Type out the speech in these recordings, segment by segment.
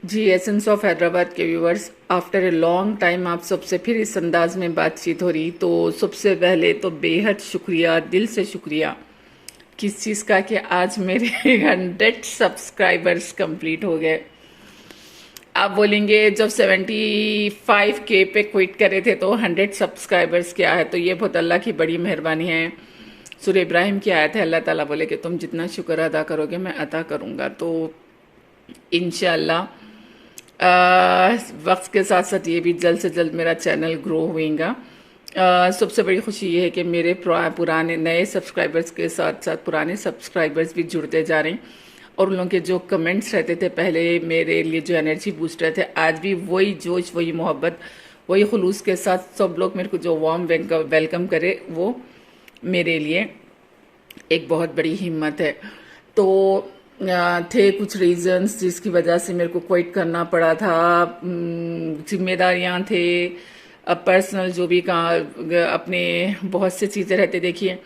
Ji essence of Hyderabad के viewers, after a long time आप सबसे फिर इस अंदाज में बातचीत हो रही। तो सबसे पहले तो बेहद शुक्रिया, दिल से शुक्रिया किस चीज़ का कि आज मेरे 100 सब्सक्राइबर्स कंप्लीट हो गए। आप बोलेंगे जब 75K पे क्विट करे थे तो 100 सब्सक्राइबर्स क्या है, तो ये बहुत अल्लाह की बड़ी मेहरबानी है। सूरह इब्राहिम की आयत है, अल्लाह ताला बोले कि तुम जितना शुक्र अदा करोगे मैं अता करूँगा। तो इंशाल्लाह वक्त के साथ साथ ये भी जल्द से जल्द मेरा चैनल ग्रो होएगा। सबसे बड़ी खुशी ये है कि मेरे पुराने नए सब्सक्राइबर्स के साथ साथ पुराने सब्सक्राइबर्स भी जुड़ते जा रहे हैं, और उन लोगों के जो कमेंट्स रहते थे पहले मेरे लिए, जो एनर्जी बूस्टर थे, आज भी वही जोश, वही मोहब्बत, वही खुलूस के साथ सब लोग मेरे को जो वार्म वेलकम करे, वो मेरे लिए एक बहुत बड़ी हिम्मत है। तो थे कुछ रीजंस जिसकी वजह से मेरे को क्विट करना पड़ा था। जिम्मेदारियां थे, पर्सनल जो भी अपने बहुत से चीज़ें रहते। देखिए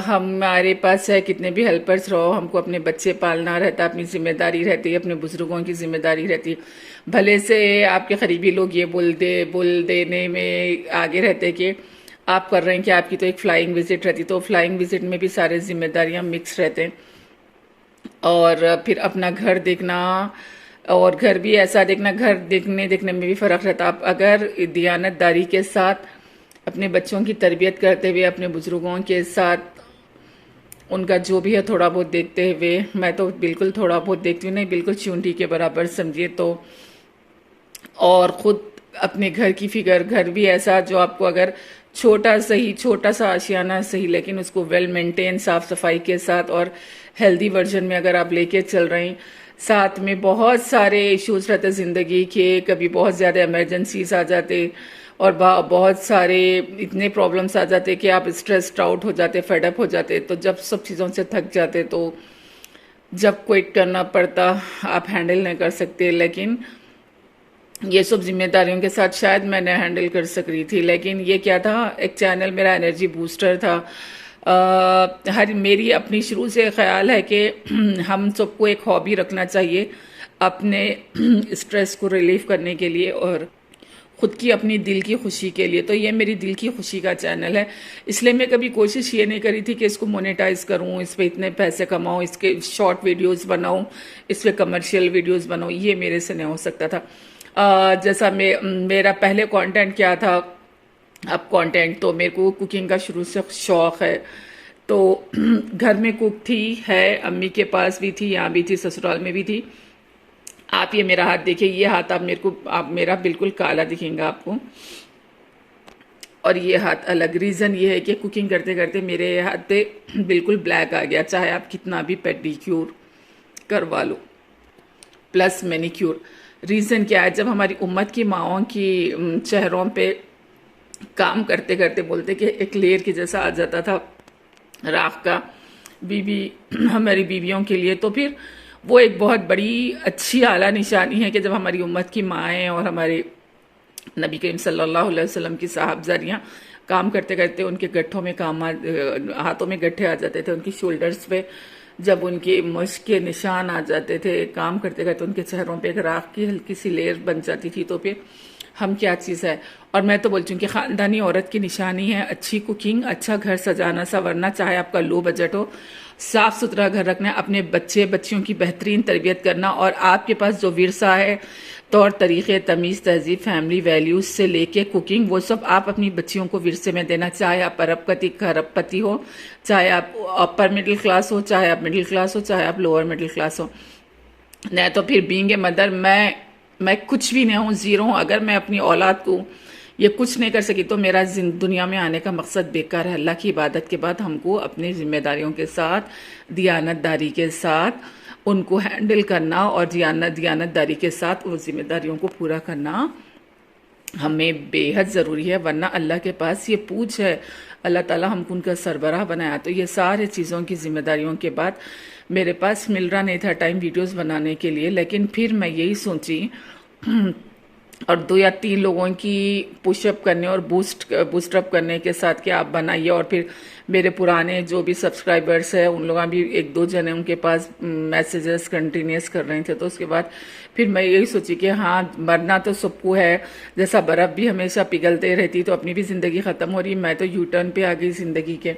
हमारे पास है कितने भी हेल्पर्स रहो, हमको अपने बच्चे पालना रहता, अपनी जिम्मेदारी रहती है, अपने बुजुर्गों की जिम्मेदारी रहती है। भले से आपके करीबी लोग ये बोल देने में आगे रहते कि आप कर रहे हैं कि आपकी तो एक फ्लाइंग विजिट रहती, तो फ्लाइंग विजिट में भी सारे जिम्मेदारियां मिक्स रहते हैं। और फिर अपना घर देखना, और घर भी ऐसा देखना, घर देखने में भी फ़र्क रहता। आप अगर दियानतदारी के साथ अपने बच्चों की तरबियत करते हुए, अपने बुजुर्गों के साथ उनका जो भी है थोड़ा बहुत देखते हुए, मैं तो बिल्कुल थोड़ा बहुत देखती हूँ नहीं, बिल्कुल चूंटी के बराबर समझिए तो, और ख़ुद अपने घर की फिगर, घर भी ऐसा जो आपको अगर छोटा सा आशियाना सही, लेकिन उसको वेल मेंटेन, साफ सफाई के साथ और हेल्दी वर्जन में अगर आप लेके चल रहे हैं। साथ में बहुत सारे इश्यूज रहते ज़िंदगी के, कभी बहुत ज़्यादा इमरजेंसीज आ जाते, और बहुत सारे इतने प्रॉब्लम्स आ जाते कि आप स्ट्रेस्ड आउट हो जाते, फेडअप हो जाते। तो जब सब चीज़ों से थक जाते, तो जब क्विट करना पड़ता, आप हैंडल नहीं कर सकते। लेकिन ये सब जिम्मेदारियों के साथ शायद मैंने हैंडल कर सक रही थी। लेकिन ये क्या था, एक चैनल मेरा एनर्जी बूस्टर था। हर मेरी अपनी शुरू से ख्याल है कि हम सबको एक हॉबी रखना चाहिए अपने स्ट्रेस को रिलीफ करने के लिए और खुद की अपनी दिल की खुशी के लिए। तो ये मेरी दिल की खुशी का चैनल है, इसलिए मैं कभी कोशिश ये नहीं करी थी कि इसको मोनेटाइज करूं, इस पर इतने पैसे कमाऊं, इसके शॉर्ट वीडियोस बनाऊं, इस पर कमर्शियल वीडियोस बनाऊं। ये मेरे से नहीं हो सकता था। जैसा मेरा पहले कंटेंट क्या था, अब कंटेंट तो मेरे को कुकिंग का शुरू से शौक है। तो घर में कुक थी, है, अम्मी के पास भी थी, यहाँ भी थी, ससुराल में भी थी। आप ये मेरा हाथ देखिए, ये हाथ आप मेरा बिल्कुल काला दिखेगा आपको, और ये हाथ अलग। रीज़न ये है कि कुकिंग करते करते मेरे हाथ पे बिल्कुल ब्लैक आ गया, चाहे आप कितना भी पेडिक्योर करवा लो प्लस मैनिक्योर। रीज़न क्या है, जब हमारी उम्मत की माओं की चेहरों पे काम करते करते बोलते कि एक लेयर की जैसा आ जाता था राख का बीबी हमारी बीवियों के लिए, तो फिर वो एक बहुत बड़ी अच्छी आला निशानी है कि जब हमारी उम्मत की माएँ और हमारे नबी करीम सल्लल्लाहु अलैहि वसल्लम की साहबजारियाँ काम करते करते उनके गट्ठों में हाथों में गट्ठे आ जाते थे, उनकी शोल्डर्स पे जब उनके मश्क के निशान आ जाते थे, काम करते करते उनके चेहरों पे एक राख की हल्की सी लेयर बन जाती थी, तो फिर हम क्या चीज़ है। और मैं तो बोलती हूँ कि ख़ानदानी औरत की निशानी है अच्छी कुकिंग, अच्छा घर सजाना संवरना, चाहे आपका लो बजट हो, साफ सुथरा घर रखना, अपने बच्चियों की बेहतरीन तरबियत करना, और आपके पास जो विरसा है, तौर तरीक़े, तमीज़, तहजीब, फैमिली वैल्यूज़ से लेके कुकिंग, वो सब आप अपनी बच्चियों को विरसे में देना। चाहे आप खरबपति हो, चाहे आप अपर मिडिल क्लास हो, चाहे आप मिडिल क्लास हो, चाहे आप लोअर मिडिल क्लास हो। नहीं तो फिर बीइंग ए मदर मैं कुछ भी नहीं हूँ, ज़ीरो हूँ। अगर मैं अपनी औलाद को ये कुछ नहीं कर सकी तो मेरा दुनिया में आने का मकसद बेकार है। अल्लाह की इबादत के बाद हमको अपनी जिम्मेदारियों के साथ, दियानतदारी के साथ उनको हैंडल करना, और दियानतदारी के साथ वो जिम्मेदारियों को पूरा करना हमें बेहद ज़रूरी है। वरना अल्लाह के पास ये पूछ है, अल्लाह ताला हमको उनका सरबराह बनाया। तो ये सारे चीज़ों की जिम्मेदारियों के बाद मेरे पास मिल रहा नहीं था टाइम वीडियोस बनाने के लिए। लेकिन फिर मैं यही सोची और 2 या 3 लोगों की पुशअप करने और बूस्टअप करने के साथ कि आप बनाइए। और फिर मेरे पुराने जो भी सब्सक्राइबर्स हैं उन लोग भी 1-2 जने उनके पास मैसेजेस कंटिन्यूस कर रहे थे। तो उसके बाद फिर मैं यही सोची कि हाँ, मरना तो सबको है, जैसा बर्फ़ भी हमेशा पिघलते रहती तो अपनी भी ज़िंदगी ख़त्म हो रही, मैं तो यू टर्न पे आ गई ज़िंदगी के।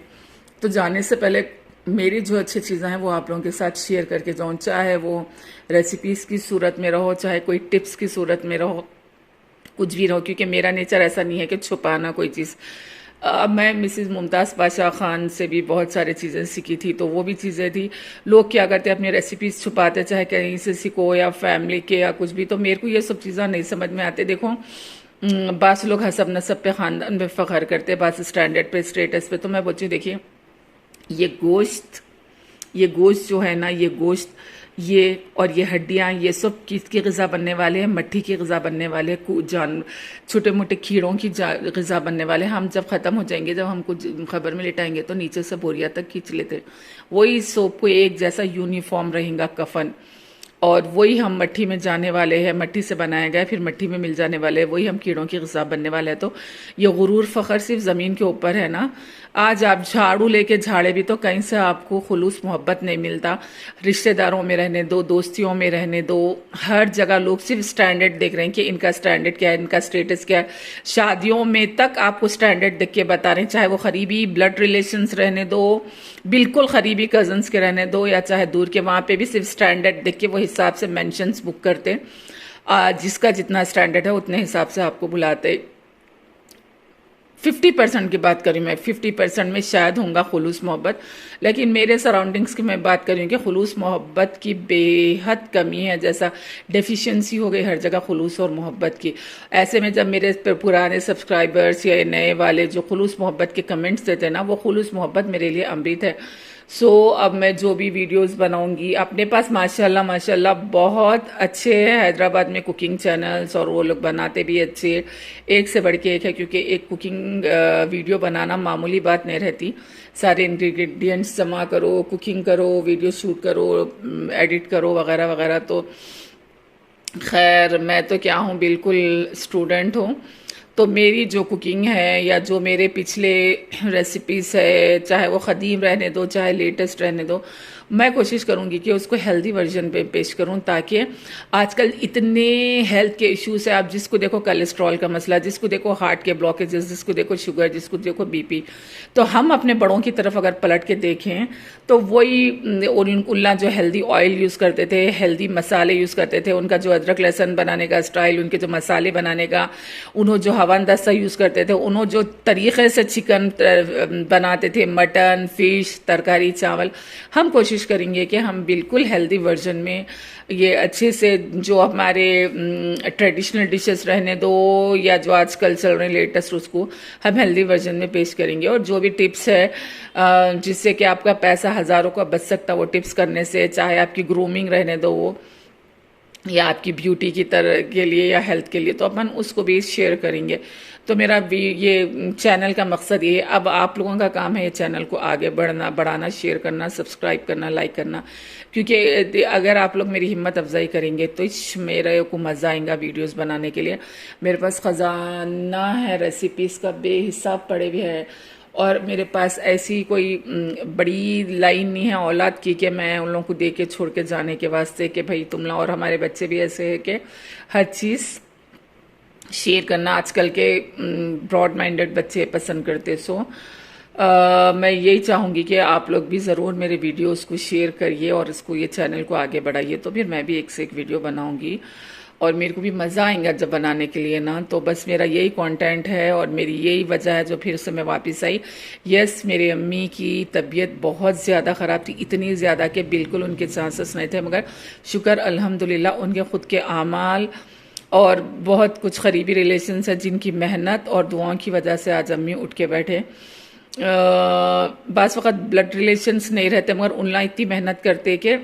तो जाने से पहले मेरी जो अच्छी चीज़ें हैं वो आप लोगों के साथ शेयर करके जाऊँ, चाहे वो रेसिपीज़ की सूरत में रहो, चाहे कोई टिप्स की सूरत में रहो, कुछ भी रहो, क्योंकि मेरा नेचर ऐसा नहीं है कि छुपाना कोई चीज़। मैं मिसेस मुमताज़ पाशा खान से भी बहुत सारी चीज़ें सीखी थी, तो वो भी चीज़ें थी। लोग क्या करते हैं, अपनी रेसिपीज़ छुपाते, चाहे कहीं से सीखो या फैमिली के या कुछ भी। तो मेरे को ये सब चीज़ें नहीं समझ में आते। देखो, बास लोग हसब नसब पे, ख़ानदान पे फ़ख्र करते, बास स्टैंडर्ड पे, स्टेटस पे। तो मैं बोलती हूँ, देखिए, ये गोश्त जो है ना, ये गोश्त, ये और ये हड्डियाँ, ये सब किसकी ग़िज़ा बनने वाले हैं? मट्टी की ग़िज़ा बनने वाले हैं, जान छोटे मोटे कीड़ों की ग़िज़ा बनने वाले हैं। हम जब ख़त्म हो जाएंगे, जब हमको खबर में लिटाएंगे, तो नीचे से बोरिया तक खींच लेते। वही सबको एक जैसा यूनिफॉर्म रहेगा कफन, और वही हम मट्टी में जाने वाले हैं, मट्टी से बनाया गया, फिर मट्टी में मिल जाने वाले हैं, वही हम कीड़ों की ग़िज़ा बनने वाले हैं। तो ये गुरूर फ़ख्र सिर्फ ज़मीन के ऊपर है ना। आज आप झाड़ू लेके झाड़े भी तो कहीं से आपको खुलूस मोहब्बत नहीं मिलता। रिश्तेदारों में रहने दो, दोस्तियों में रहने दो, हर जगह लोग सिर्फ स्टैंडर्ड देख रहे हैं कि इनका स्टैंडर्ड क्या है, इनका स्टेटस क्या है। शादियों में तक आपको स्टैंडर्ड देख के बता रहे हैं, चाहे वो करीबी ब्लड रिलेशंस रहने दो, बिल्कुल करीबी कजन्स के रहने दो, या चाहे दूर के, वहाँ पे भी सिर्फ स्टैंडर्ड देख के वो हिसाब से मेंशंस बुक करते। जिसका जितना स्टैंडर्ड है उतने हिसाब से आपको बुलाते। 50% की बात करी मैं, 50% में शायद होगा खुलूस मोहब्बत, लेकिन मेरे सराउंडिंग्स की मैं बात करी कि खुलूस मोहब्बत की बेहद कमी है, जैसा डेफिशिएंसी हो गई हर जगह खुलूस और मोहब्बत की। ऐसे में जब मेरे पुराने सब्सक्राइबर्स या नए वाले जो खुलूस मोहब्बत के कमेंट्स देते हैं ना, वो खुलूस मोहब्बत मेरे लिए अमृत है। अब मैं जो भी वीडियोस बनाऊंगी, अपने पास माशाल्लाह माशाल्लाह बहुत अच्छे हैं हैदराबाद में कुकिंग चैनल्स, और वो लोग बनाते भी अच्छे, एक से बढ़ के एक है। क्योंकि एक कुकिंग वीडियो बनाना मामूली बात नहीं रहती। सारे इंग्रेडिएंट्स जमा करो, कुकिंग करो, वीडियो शूट करो, एडिट करो, वगैरह वगैरह। तो खैर, मैं तो क्या हूँ, बिल्कुल स्टूडेंट हूँ। तो मेरी जो कुकिंग है या जो मेरे पिछले रेसिपीज़ है, चाहे वो ख़दीम रहने दो, चाहे लेटेस्ट रहने दो, मैं कोशिश करूंगी कि उसको हेल्दी वर्जन पे पेश करूं, ताकि आजकल इतने हेल्थ के इश्यूज है। आप जिसको देखो कोलेस्ट्रॉल का मसला, जिसको देखो हार्ट के ब्लॉकेजेस, जिसको देखो शुगर, जिसको देखो बीपी। तो हम अपने बड़ों की तरफ अगर पलट के देखें तो वही उल्ला जो हेल्दी ऑयल यूज़ करते थे, हेल्दी मसाले यूज़ करते थे, उनका जो अदरक लहसुन बनाने का स्टाइल, उनके जो मसाले बनाने का, उन्होंने जो हवानदस्ता यूज़ करते थे, उन्होंने जो तरीक़े से चिकन बनाते थे, मटन, फिश, तरकारी, चावल, हम कोशिश करेंगे कि हम बिल्कुल हेल्दी वर्जन में ये अच्छे से जो हमारे ट्रेडिशनल डिशेस रहने दो, या जो आजकल चल रहे लेटेस्ट, उसको हम हेल्दी वर्जन में पेश करेंगे। और जो भी टिप्स है जिससे कि आपका पैसा हज़ारों का बच सकता, वो टिप्स करने से, चाहे आपकी ग्रूमिंग रहने दो वो, या आपकी ब्यूटी की तरह के लिए, या हेल्थ के लिए, तो अपन उसको भी शेयर करेंगे। तो मेरा ये चैनल का मकसद ये है। अब आप लोगों का काम है ये चैनल को आगे बढ़ाना, शेयर करना, सब्सक्राइब करना, लाइक करना। क्योंकि अगर आप लोग मेरी हिम्मत अफजाई करेंगे तो मेरे को मज़ा आएगा वीडियोस बनाने के लिए। मेरे पास ख़जाना है रेसिपीज़ का, बेहिसाब पड़े हुए हैं। और मेरे पास ऐसी कोई बड़ी लाइन नहीं है औलाद की कि मैं उन लोगों को दे के छोड़ के जाने के वास्ते कि भाई तुम लोग, और हमारे बच्चे भी ऐसे है कि हर चीज़ शेयर करना आजकल के ब्रॉड माइंडेड बच्चे पसंद करते। मैं यही चाहूँगी कि आप लोग भी ज़रूर मेरे वीडियोस को शेयर करिए और इसको, ये चैनल को आगे बढ़ाइए। तो फिर मैं भी एक से एक वीडियो बनाऊँगी, और मेरे को भी मज़ा आएगा जब बनाने के लिए ना। तो बस मेरा यही कंटेंट है और मेरी यही वजह है जो फिर से मैं वापस आई। यस, मेरी अम्मी की तबीयत बहुत ज़्यादा ख़राब थी, इतनी ज़्यादा कि बिल्कुल उनके चांसेस नहीं थे, मगर शुक्र अल्हम्दुलिल्लाह उनके ख़ुद के आमाल और बहुत कुछ करीबी रिलेशंस है जिनकी मेहनत और दुआओं की वजह से आज अम्मी उठ के बैठे। बास वक़्त ब्लड रिलेशंस नहीं रहते, मगर उनला इतनी मेहनत करते कि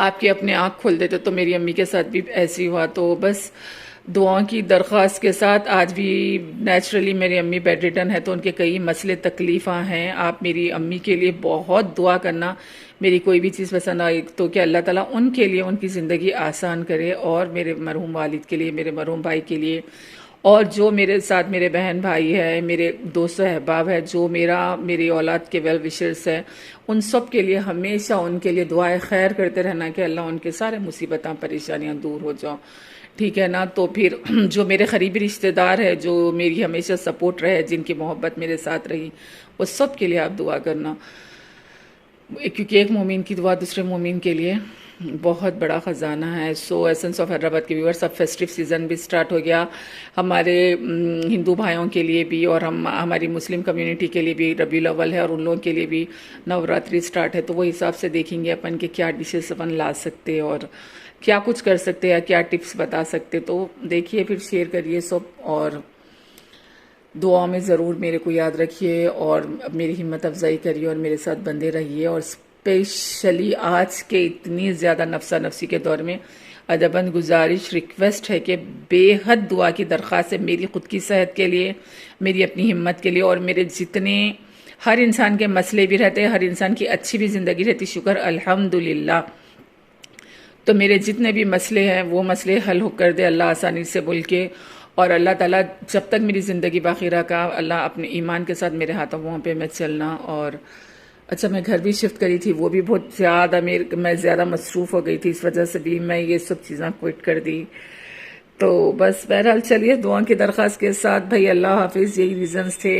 आपकी अपने आँख खोल देते। तो मेरी अम्मी के साथ भी ऐसे ही हुआ। तो बस दुआओं की दरख्वास्त के साथ, आज भी नेचुरली मेरी अम्मी बेड रिटन है, तो उनके कई मसले तकलीफ़ाँ हैं। आप मेरी अम्मी के लिए बहुत दुआ करना, मेरी कोई भी चीज़ पसंद आई तो क्या अल्लाह ताला उनके लिए उनकी ज़िंदगी आसान करे, और मेरे मरहूम वालिद के लिए, मेरे मरहूम भाई के लिए, और जो मेरे साथ मेरे बहन भाई है, मेरे दोस्त अहबाब है, जो मेरी औलाद के वेल विशर्स है, उन सब के लिए हमेशा उनके लिए दुआएं खैर करते रहना कि अल्लाह उनके सारे मुसीबतां परेशानियां दूर हो जाओ, ठीक है ना। तो फिर जो मेरे करीबी रिश्तेदार है, जो मेरी हमेशा सपोर्ट रहे, जिनकी मोहब्बत मेरे साथ रही, वो सब के लिए आप दुआ करना, क्योंकि एक मोमिन की दुआ दूसरे मोमिन के लिए बहुत बड़ा ख़जाना है। सो एसेंस ऑफ हैदराबाद के व्यूअर्स, अब फेस्टिव सीज़न भी स्टार्ट हो गया हमारे हिंदू भाइयों के लिए भी, और हमारी मुस्लिम कम्युनिटी के लिए भी रबीउल अव्वल है, और उन लोगों के लिए भी नवरात्रि स्टार्ट है। तो वो हिसाब से देखेंगे अपन के क्या डिशेस अपन ला सकते हैं और क्या कुछ कर सकते हैं, क्या टिप्स बता सकते। तो देखिए, फिर शेयर करिए सब, और दुआ में ज़रूर मेरे को याद रखिए, और मेरी हिम्मत अफजाई करिए, और मेरे साथ बंदे रहिए। और स्पेशली आज के इतनी ज़्यादा नफसा नफसी के दौर में अदबन गुजारिश रिक्वेस्ट है कि बेहद दुआ की दरख्वास्त है, मेरी खुद की सेहत के लिए, मेरी अपनी हिम्मत के लिए, और मेरे जितने हर इंसान के मसले भी रहते हैं, हर इंसान की अच्छी भी ज़िंदगी रहती, शुक्र अल्हम्दुलिल्लाह। तो मेरे जितने भी मसले हैं वो मसले हल हो कर दे अल्लाह आसानी से बोल के, और अल्लाह ताला जब तक मेरी ज़िंदगी बाकी रखा, अल्लाह अपने ईमान के साथ मेरे हाथों वहाँ पे मैं चलना। और अच्छा, मैं घर भी शिफ्ट करी थी, वो भी बहुत ज़्यादा मैं ज़्यादा मसरूफ़ हो गई थी, इस वजह से भी मैं ये सब चीज़ें क्विट कर दी। तो बस बहरहाल चलिए, दुआ की दरख्वास्त के साथ भाई अल्लाह हाफिज़, यही रीज़न्स थे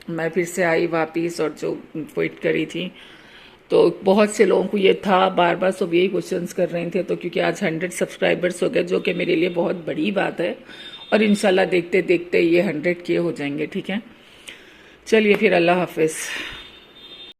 मैं फिर से आई वापिस, और जो क्विट करी थी। तो बहुत से लोगों को ये था, बार बार सब यही क्वेश्चंस कर रहे थे। तो क्योंकि आज 100 सब्सक्राइबर्स हो गए, जो कि मेरे लिए बहुत बड़ी बात है, और इंशाल्लाह देखते देखते ये 100 के हो जाएंगे, ठीक है। चलिए फिर, अल्लाह हाफिज़।